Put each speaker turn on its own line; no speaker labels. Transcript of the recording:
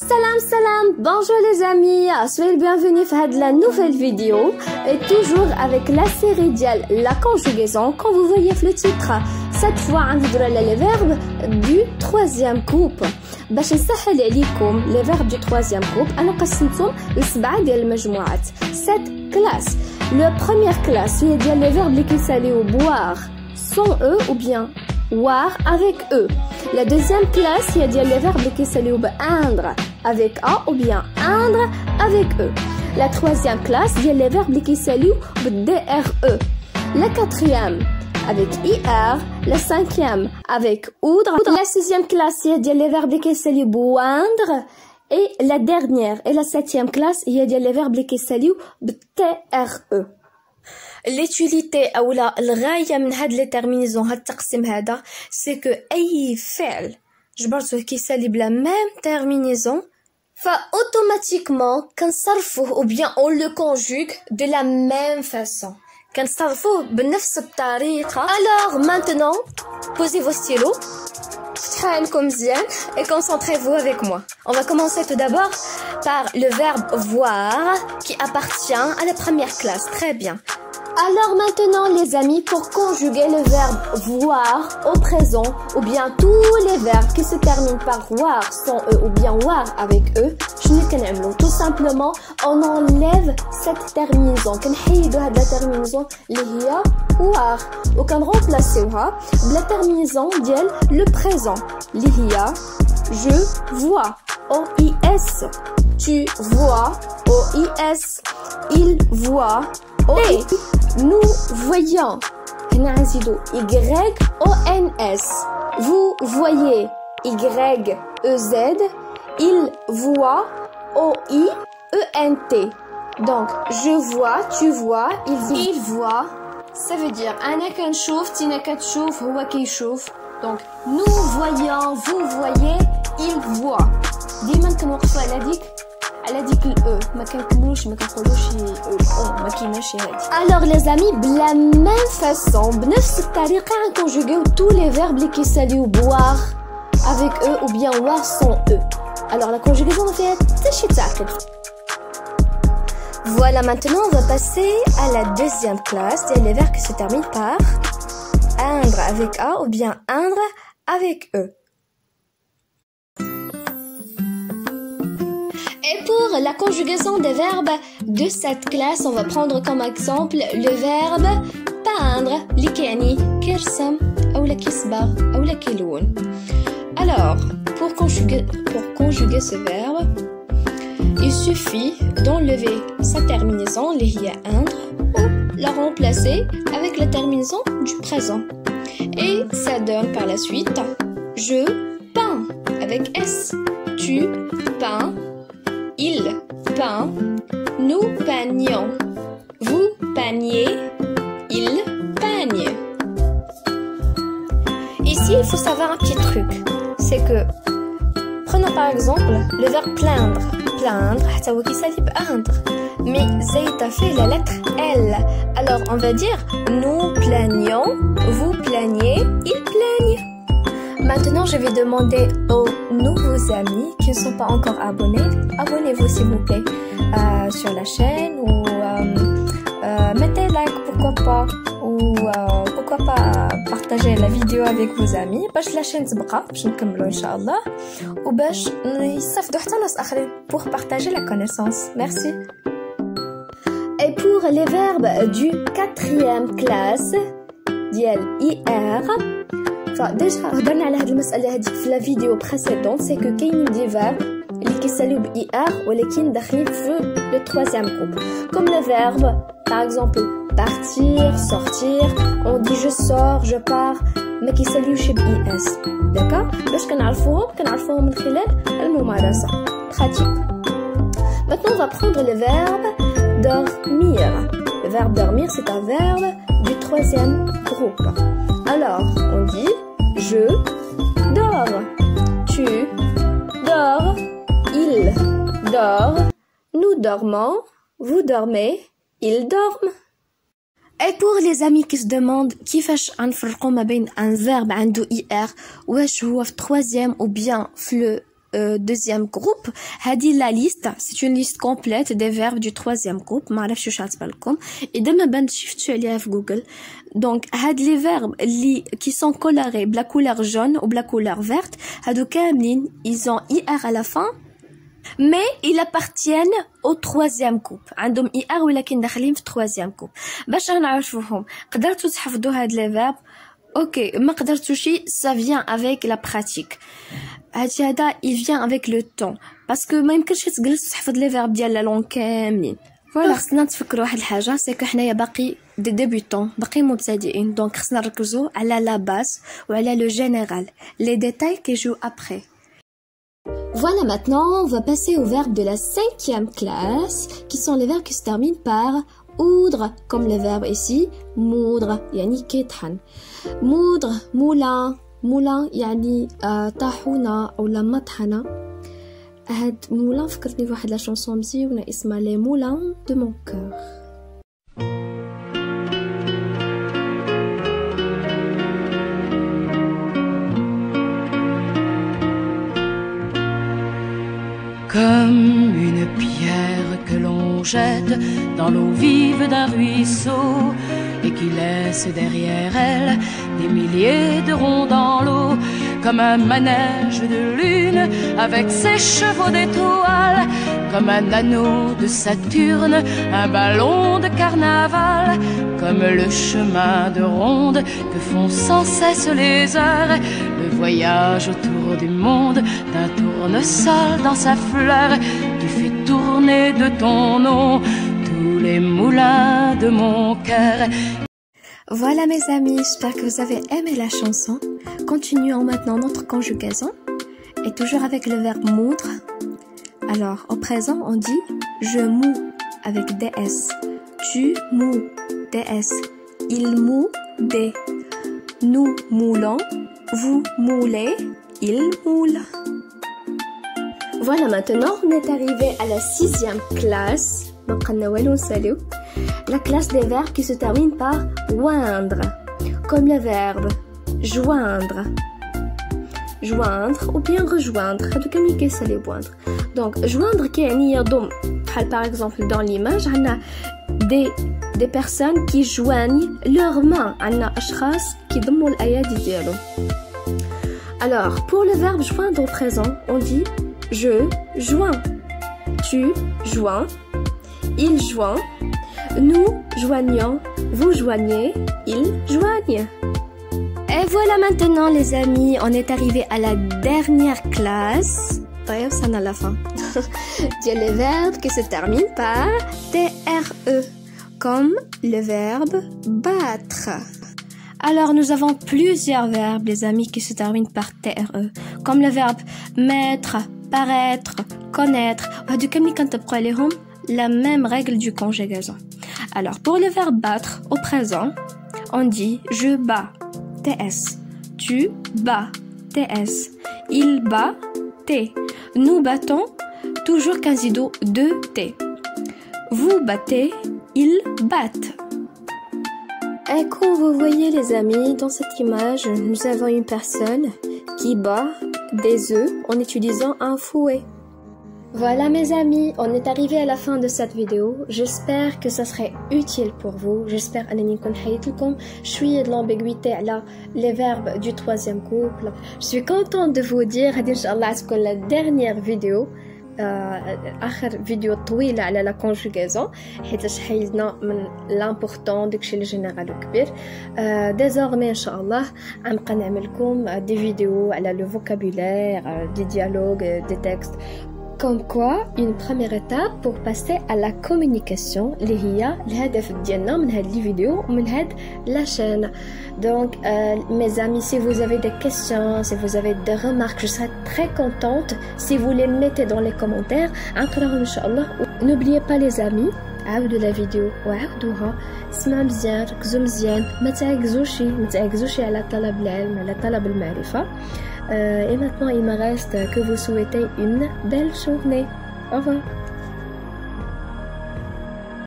Salam, bonjour les amis, soyez le bienvenu dans la nouvelle vidéo et toujours avec la série dial la conjugaison comme vous voyez le titre. Cette fois on va les verbes du troisième groupe. باش نسهل عليكم les verbes du troisième groupe انا قسمتهم لسبعه ديال المجموعات 7 classes. La première classe هي ديال les verbes اللي كيساليو boire sans eux ou bien boire avec eux. La deuxième classe, il y a les verbes qui s'allient indre avec A ou bien indre avec eux. La troisième classe, il y a les verbes qui s'allient DRE. La quatrième avec IR. La cinquième avec oudre. La sixième classe, il y a les verbes qui s'allient boindre. Et la dernière et la septième classe, il y a les verbes qui s'allient TRE. L'utilité ou الغاية من هاد les terminaisons هاد التقسيم هذا c'est que أي فعل جبرته كيسالي بلا même terminaison فautomatiquement كنصرفوه ou bien on le conjugue de la même façon كنصرفوه بنفس الطريقة. Alors maintenant posez vos stylos فتحوا مزيان et concentrez-vous avec moi. On va commencer tout d'abord par le verbe voir qui appartient à la première classe. Très bien. Alors maintenant les amis, pour conjuguer le verbe voir au présent ou bien tous les verbes qui se terminent par voir sans eux ou bien voir avec eux, tout simplement on enlève cette terminaison, la terminaison اللي هي voir وكنرمبلاسيوها بلا terminaison ديال le présent اللي هي je vois OIS, tu vois OIS, il voit OIS. Nous voyons YONS. Vous voyez YEZ. Il voit OIENT. Donc je vois, tu vois, il voit. Ça veut dire أنا كنشوف تينا كتشوف هو كيشوف. Donc nous voyons, vous voyez, il voit. ديما كنوقفوا على ديك الاو ما كنكملوش ما كنقولوش او ما كايناش هادي. Alors les amis, بلا même façon بنفس الطريقه غنكونجوغيو tous les verbes اللي كيساليو boire avec eux ou bien boire sans eux. Alors la conjugaison ما فيها حتى شي تعقيد. Voilà, maintenant on va passer à la deuxième classe, c'est les verbes qui se terminent par indre avec A ou bien indre avec eux. Et pour la conjugaison des verbes de cette classe, on va prendre comme exemple le verbe peindre, li كيعني كيرسم أو لا كيصبغ أو لا كيلون. Alors, pour conjuguer ce verbe, il suffit d'enlever sa terminaison, li هي indre, ou la remplacer avec la terminaison du présent. Et ça donne par la suite je peins avec S, tu peins, il peint, nous peignons, vous peignez, il peigne. Ici, il faut savoir un petit truc, c'est que, prenons par exemple le verbe plaindre. Plaindre, ça veut dire qu'il peindre. Mais Zaïta fait la lettre L. Alors, on va dire nous plaignons, vous plaignez, il plaigne. Maintenant, je vais demander aux nouveaux amis qui ne sont pas encore abonnés, abonnez-vous s'il vous plaît sur la chaîne ou mettez like pourquoi pas ou pourquoi pas partager la vidéo avec vos amis باش la chaîne تبقى باش نكملوا إن شاء الله وباش يستفدوا حتى ناس آخرين pour partager la connaissance. Merci. Et pour les verbes du quatrième classe ديال IR, déjà هضرنا على هاد المسألة هاديك في لا فيديو بريسيدونت سي كو كاينين دي فيرب اللي كيساليو ب IR ولكن داخلين في لو troisième groupe comme le verbe par exemple partir, sortir, on dit je sors, je pars ما كيساليوش ب IS. d'accord باش كنعرفوهم من خلال الممارسة pratique. Maintenant on va prendre le verbe dormir. Le verbe dormir c'est un verbe du troisième groupe. Alors, on dit je dors, tu dors, il dort, nous dormons, vous dormez, ils dorment. Et pour les amis qui se demandent كيفاش غنفرقوا ما بين un verbe عنده IR واش هو في troisième ou bien في le deuxième groupe. هذه la liste, c'est une liste complète des verbes du troisième groupe. ما عرفتش واش عتبالكم. إذا ما بانتش شفتوا عليها في جوجل. Donc هاد les verbes qui sont colorés بلا couleur jaune ou بلا couleur verte, هادو كاملين ils ont IR à la fin. Mais ils appartiennent au troisième groupe. عندهم IR ولكن داخلين في troisième groupe. باش نعرفوهم قدرتوا تحفظوا هاد les verbes. Ok, ما قدرتوش ça vient avec la pratique. هذا il vient avec le temps. Parce que ما يمكنش تجلس تحفظ les verbes ديال la langue كاملين. فوالا خصنا نتفكروا واحد الحاجة سي كو حنايا باقي دي ديبيوتون باقي مبتدئين دونك خصنا نركزوا على لا باز وعلى لو جينيرال لي ديتاي كيجيو ابري. Voilà, maintenant, on va passer aux verbes de la 5e classe, qui sont les verbes qui se terminent par oudre, comme le verbe ici, moudre, yani kethan. Moudre, moulin, moulin, yani tahuna ou la mathana. هاد moulin فكرتني بواحد لا شونسون مزيونة اسمها les moulins de mon cœur.
Comme une pierre que l'on jette dans l'eau vive d'un ruisseau et qui laisse derrière elle des milliers de ronds dans l'eau, comme un manège de lune avec ses chevaux d'étoiles, comme un anneau de Saturne, un ballon de carnaval, comme le chemin de ronde que font sans cesse les heures, le voyage autour du monde d'un tournesol dans sa fleur qui fait tourner de ton nom tous les moulins de mon cœur.
Voilà mes amis, j'espère que vous avez aimé la chanson. Continuons maintenant notre conjugaison et toujours avec le verbe moudre. Alors au présent on dit je moue avec DS, tu moues DS, il moue D, nous moulons, vous moulez, il moule. Voilà, maintenant on est arrivé à la 6e classe. La classe des verbes qui se terminent par oindre, comme le verbe joindre, joindre ou bien rejoindre. Donc joindre qui est par exemple dans l'image on a des personnes qui joignent leurs mains. On a أشخاص qui ضموا الأيادي ديالهم. Alors pour le verbe joindre au présent on dit je joins, tu joins, il joint, nous joignons, vous joignez, ils joignent. Et voilà maintenant les amis, on est arrivé à la dernière classe. D'ailleurs, ça n'a la fin. Il y a les verbes qui se terminent par TRE, comme le verbe battre. Alors, nous avons plusieurs verbes, les amis, qui se terminent par TRE, comme le verbe mettre, paraître, connaître. La même règle du conjugaison. Alors, pour le verbe battre, au présent, on dit je bats, TS. Tu bats, TS. Il bat, T. Nous battons, toujours quasi-do, 2 T. Vous battez, ils battent. Et comme vous voyez les amis, dans cette image, nous avons une personne qui bat des œufs en utilisant un fouet. Voilà mes amis, on est arrivé à la fin de cette vidéo. J'espère que ça serait utile pour vous. J'espère que je suis de l'ambiguïté à les verbes du troisième couple. Je suis contente de vous dire, Inch'Allah, que la dernière vidéo, آخر فيديو طويلة على la conjugaison حيت حيدنا من l'important داكشي الجينيرال وكبير. désormais إن شاء الله غنبقى نعمل لكم des vidéos على le vocabulaire, des dialogues, des textes. Comme quoi, une première étape pour passer à la communication اللي هي الهدف ديالنا من هاد les vidéos ومن هاد la chaîne. Donc, mes amis, si vous avez des questions, si vous avez des remarques, je serai très contente si vous les mettez dans les commentaires. N'oubliez pas les amis, عاودوا la vidéo وعاودوها اسمعوا مزيان ركزوا مزيان ما تعجزوش على طلب العلم على طلب المعرفة. Et maintenant il me reste que vous souhaiter une belle journée. Au revoir.